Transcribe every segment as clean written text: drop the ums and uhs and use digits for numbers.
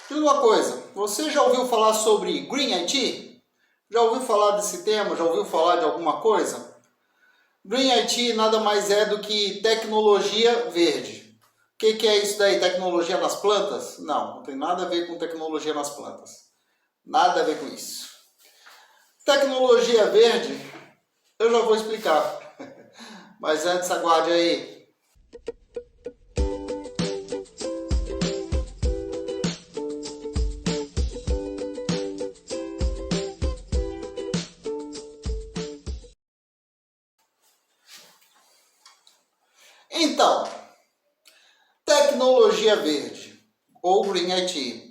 Diz uma coisa, você já ouviu falar sobre Green IT? Já ouviu falar desse tema? Já ouviu falar de alguma coisa? Green IT nada mais é do que tecnologia verde. O que é isso daí? Tecnologia nas plantas? Não, não tem nada a ver com tecnologia nas plantas. Nada a ver com isso. Tecnologia verde, eu já vou explicar. Mas antes, aguarde aí. Então, tecnologia verde, ou Green IT.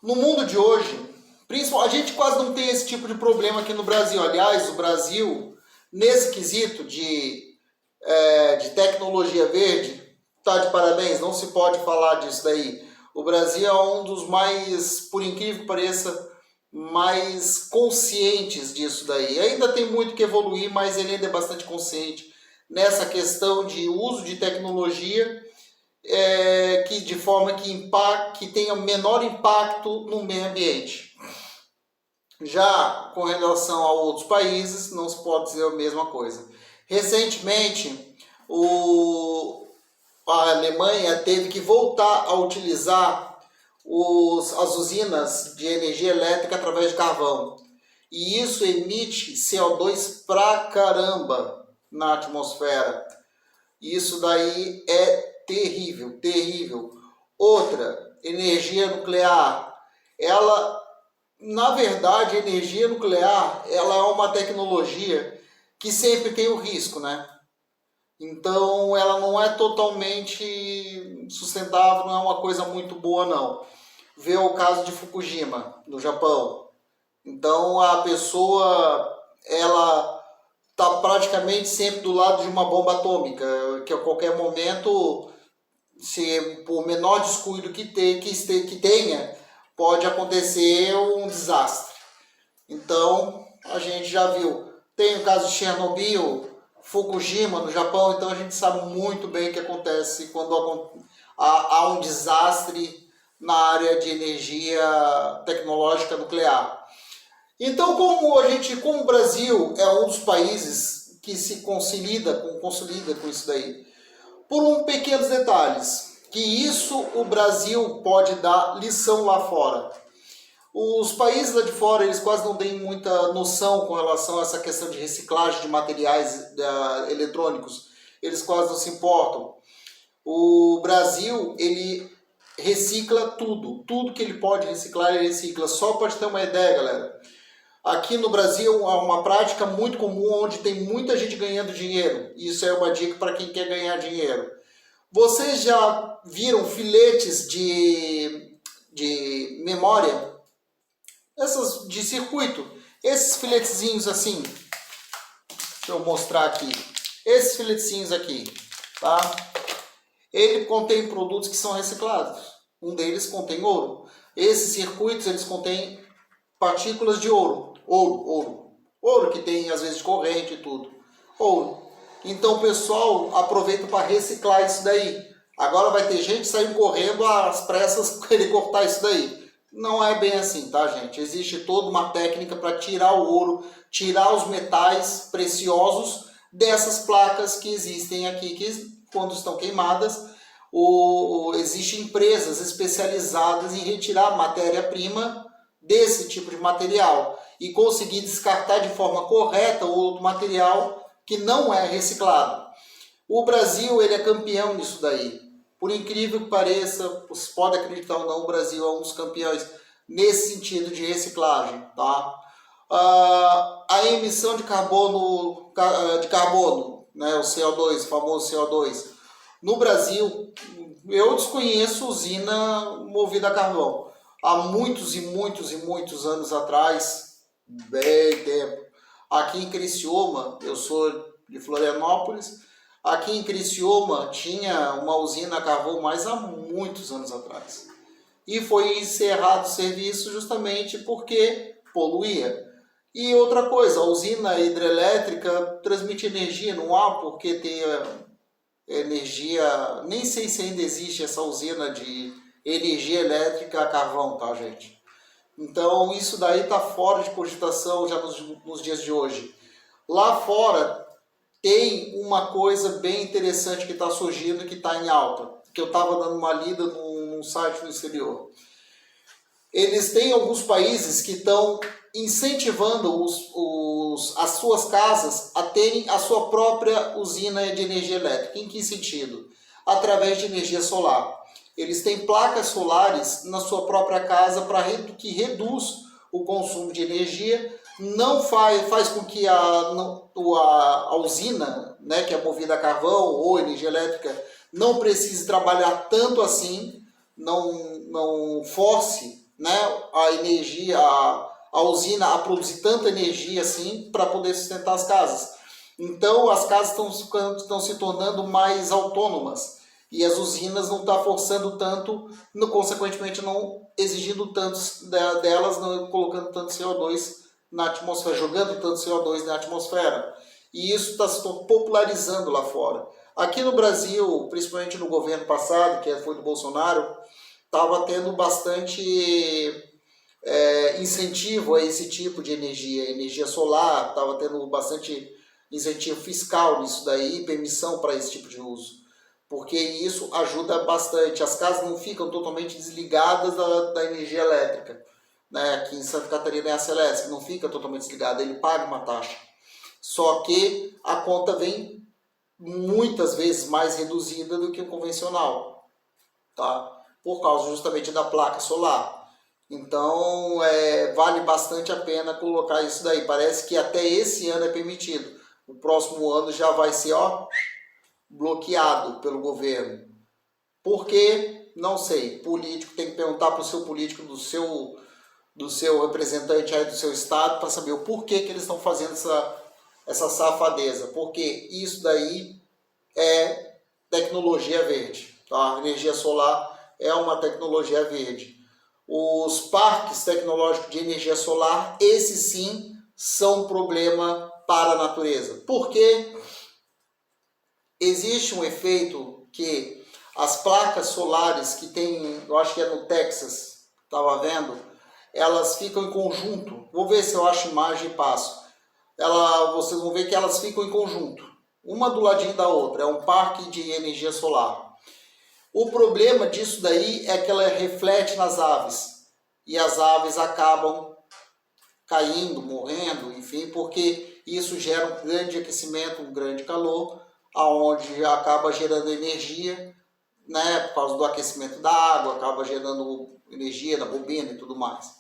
No mundo de hoje, a gente quase não tem esse tipo de problema aqui no Brasil. Aliás, o Brasil, nesse quesito de tecnologia verde, está de parabéns, não se pode falar disso daí. O Brasil é um dos mais, por incrível que pareça, mais conscientes disso daí. Ainda tem muito que evoluir, mas ele ainda é bastante consciente nessa questão de uso de tecnologia que de forma que tenha menor impacto no meio ambiente. Já com relação a outros países, não se pode dizer a mesma coisa. Recentemente, a Alemanha teve que voltar a utilizar as usinas de energia elétrica através de carvão. E isso emite CO2 pra caramba na atmosfera. Isso daí é terrível, terrível. Outra, energia nuclear. Na verdade, a energia nuclear, ela é uma tecnologia que sempre tem o risco, né? Então, ela não é totalmente sustentável, não é uma coisa muito boa, não. Vê o caso de Fukushima, no Japão. Então, a pessoa, ela está praticamente sempre do lado de uma bomba atômica, que a qualquer momento, se por menor descuido que tenha, pode acontecer um desastre. Então, a gente já viu. Tem o caso de Chernobyl, Fukushima no Japão, então a gente sabe muito bem o que acontece quando há um desastre na área de energia tecnológica nuclear. Então, como o Brasil é um dos países que se consolida com isso daí, por pequenos detalhes, que isso o Brasil pode dar lição lá fora. Os países lá de fora, eles quase não têm muita noção com relação a essa questão de reciclagem de materiais eletrônicos. Eles quase não se importam. O Brasil, ele recicla tudo. Tudo que ele pode reciclar, ele recicla. Só para te ter uma ideia, galera. Aqui no Brasil há uma prática muito comum onde tem muita gente ganhando dinheiro. Isso é uma dica para quem quer ganhar dinheiro. Vocês já viram filetes de memória? Essas de circuito. Esses filetezinhos assim. Deixa eu mostrar aqui. Esses filetezinhos aqui. Tá? Ele contém produtos que são reciclados. Um deles contém ouro. Esses circuitos eles contêm partículas de ouro. Ouro que tem às vezes de corrente e tudo. Ouro. Então o pessoal aproveita para reciclar isso daí. Agora vai ter gente saindo correndo às pressas para ele cortar isso daí. Não é bem assim, tá, gente? Existe toda uma técnica para tirar o ouro, tirar os metais preciosos dessas placas que existem aqui, que quando estão queimadas, existem empresas especializadas em retirar matéria-prima desse tipo de material e conseguir descartar de forma correta o material que não é reciclado. O Brasil ele é campeão nisso daí. Por incrível que pareça, vocês podem acreditar ou não, o Brasil é um dos campeões nesse sentido de reciclagem. Tá? A emissão de carbono, né, o CO2, o famoso CO2, no Brasil, eu desconheço usina movida a carvão. Há muitos e muitos e muitos anos atrás, bem tempo, aqui em Criciúma, eu sou de Florianópolis, aqui em Criciúma tinha uma usina a carvão, mas há muitos anos atrás. E foi encerrado o serviço justamente porque poluía. E outra coisa, a usina hidrelétrica transmite energia no ar porque tem energia, nem sei se ainda existe essa usina de energia elétrica a carvão, tá, gente? Então, isso daí está fora de cogitação já nos dias de hoje. Lá fora, tem uma coisa bem interessante que está surgindo e que está em alta, que eu estava dando uma lida num site no exterior. Eles têm alguns países que estão incentivando as suas casas a terem a sua própria usina de energia elétrica. Em que sentido? Através de energia solar. Eles têm placas solares na sua própria casa que reduz o consumo de energia, não faz com que a usina, né, que é movida a carvão ou energia elétrica, não precise trabalhar tanto assim, não force, né, a energia, a usina a produzir tanta energia assim para poder sustentar as casas. Então as casas estão se tornando mais autônomas e as usinas não estão forçando tanto, consequentemente não exigindo tanto delas, não colocando tanto CO2 na atmosfera, jogando tanto CO2 na atmosfera. E isso está se popularizando lá fora. Aqui no Brasil, principalmente no governo passado, que foi do Bolsonaro, estava tendo bastante incentivo a esse tipo de energia solar, estava tendo bastante incentivo fiscal nisso daí, permissão para esse tipo de uso, porque isso ajuda bastante. As casas não ficam totalmente desligadas da energia elétrica, né? Aqui em Santa Catarina é a Celesc, não fica totalmente desligada, ele paga uma taxa, só que a conta vem muitas vezes mais reduzida do que o convencional, tá? Por causa justamente da placa solar. Então vale bastante a pena colocar isso daí. Parece que até esse ano é permitido. O próximo ano já vai ser bloqueado pelo governo. Por quê? Não sei. Político tem que perguntar para o seu político do seu representante aí do seu estado para saber o porquê que eles estão fazendo essa safadeza. Porque isso daí é tecnologia verde. Tá? A energia solar é uma tecnologia verde. Os parques tecnológicos de energia solar, esses sim, são um problema para a natureza. Porque existe um efeito que as placas solares que tem, eu acho que é no Texas, estava vendo, elas ficam em conjunto. Vou ver se eu acho imagem e passo. Vocês vão ver que elas ficam em conjunto, uma do ladinho da outra. É um parque de energia solar. O problema disso daí é que ela reflete nas aves. E as aves acabam caindo, morrendo, enfim, porque isso gera um grande aquecimento, um grande calor, aonde acaba gerando energia, né, por causa do aquecimento da água, acaba gerando energia na bobina e tudo mais.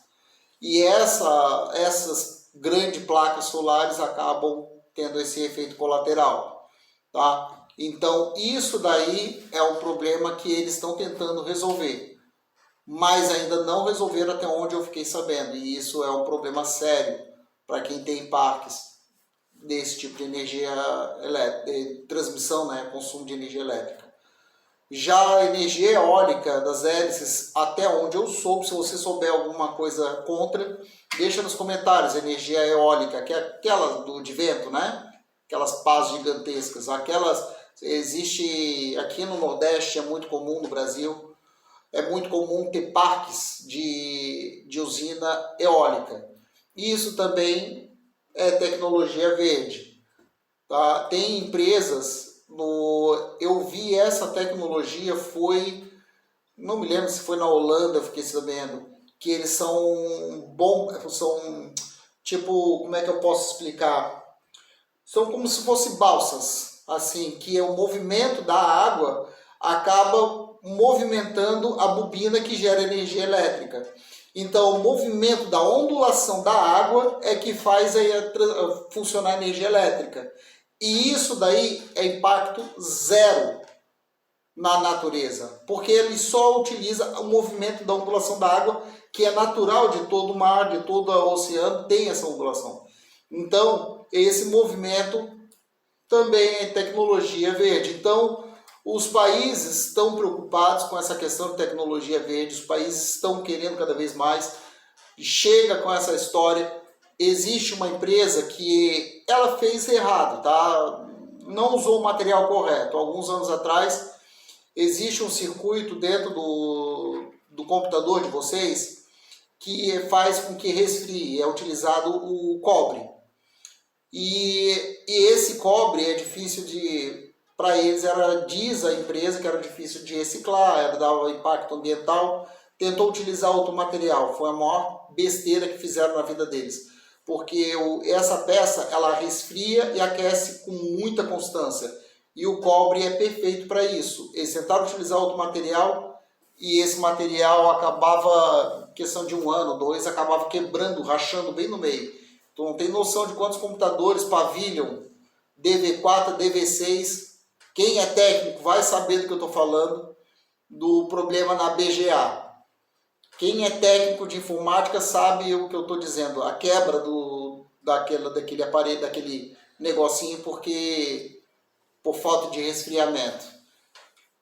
E essas grandes placas solares acabam tendo esse efeito colateral, tá? Então, isso daí é um problema que eles estão tentando resolver, mas ainda não resolveram até onde eu fiquei sabendo, e isso é um problema sério para quem tem parques desse tipo de energia elétrica, de transmissão, né, consumo de energia elétrica. Já a energia eólica das hélices, até onde eu soube, se você souber alguma coisa contra, deixa nos comentários. Energia eólica, que é aquela de vento, né? Aquelas pás gigantescas, existe aqui no Nordeste, é muito comum no Brasil, é muito comum ter parques de usina eólica. Isso também é tecnologia verde. Tá? Tem empresas, eu vi essa tecnologia, não me lembro se foi na Holanda, fiquei sabendo, que eles são tipo, como é que eu posso explicar? São como se fossem balsas, assim, que o movimento da água acaba movimentando a bobina que gera energia elétrica. Então, o movimento da ondulação da água é que faz aí funcionar a energia elétrica. E isso daí é impacto zero na natureza, porque ele só utiliza o movimento da ondulação da água, que é natural de todo o mar, de todo o oceano, tem essa ondulação. Então, esse movimento também é tecnologia verde. Então, os países estão preocupados com essa questão de tecnologia verde, os países estão querendo cada vez mais, chega com essa história. Existe uma empresa que ela fez errado, tá? Não usou o material correto. Alguns anos atrás, existe um circuito dentro do computador de vocês que faz com que resfrie, é utilizado o cobre. E esse cobre é difícil para eles, diz a empresa que era difícil de reciclar, dava impacto ambiental, tentou utilizar outro material, foi a maior besteira que fizeram na vida deles. Porque essa peça, ela resfria e aquece com muita constância. E o cobre é perfeito para isso. Eles tentaram utilizar outro material e esse material acabava, questão de 1 ano, 2, acabava quebrando, rachando bem no meio. Então não tem noção de quantos computadores pavilham DV4, DV6. Quem é técnico vai saber do que eu estou falando, do problema na BGA. Quem é técnico de informática sabe o que eu estou dizendo, a quebra daquele aparelho, daquele negocinho, por falta de resfriamento.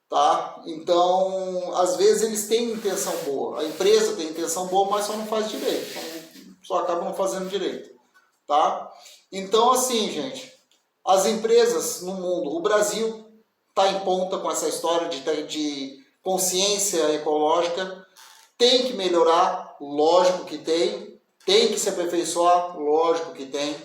Tá? Então, às vezes eles têm intenção boa, a empresa tem intenção boa, mas só não faz direito, só acaba não fazendo direito. Tá? Então, assim, gente, as empresas no mundo, o Brasil está em ponta com essa história de consciência ecológica. Tem que melhorar, lógico que tem que se aperfeiçoar, lógico que tem,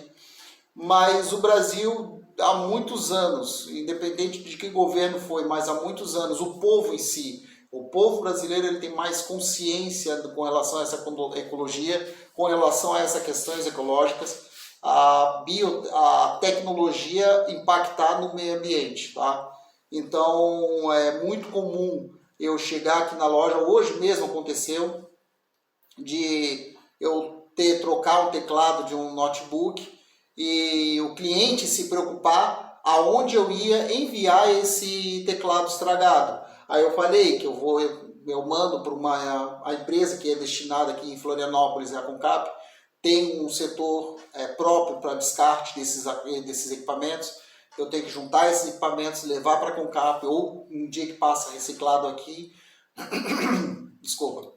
mas o Brasil há muitos anos, independente de que governo foi, mas há muitos anos, o povo em si, o povo brasileiro, ele tem mais consciência com relação a essa ecologia, com relação a essas questões ecológicas, a tecnologia impactar no meio ambiente, tá? Então é muito comum eu chegar aqui na loja, hoje mesmo aconteceu, de eu trocar um teclado de um notebook e o cliente se preocupar aonde eu ia enviar esse teclado estragado. Aí eu falei que eu mando para a empresa que é destinada aqui em Florianópolis, a Concap, tem um setor próprio para descarte desses equipamentos. Eu tenho que juntar esses equipamentos, levar para a Concap, ou um dia que passa reciclado aqui, desculpa,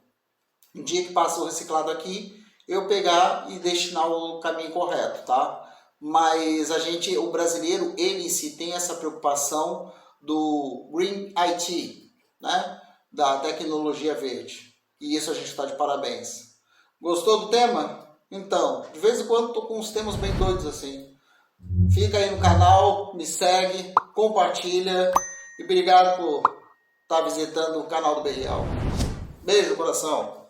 um dia que passa o reciclado aqui, eu pegar e destinar o caminho correto, tá? Mas o brasileiro, ele em si tem essa preocupação do Green IT, né? Da tecnologia verde. E isso a gente está de parabéns. Gostou do tema? Então, de vez em quando estou com uns temas bem doidos assim. Fica aí no canal, me segue, compartilha e obrigado por estar visitando o canal do BRL. Beijo no coração.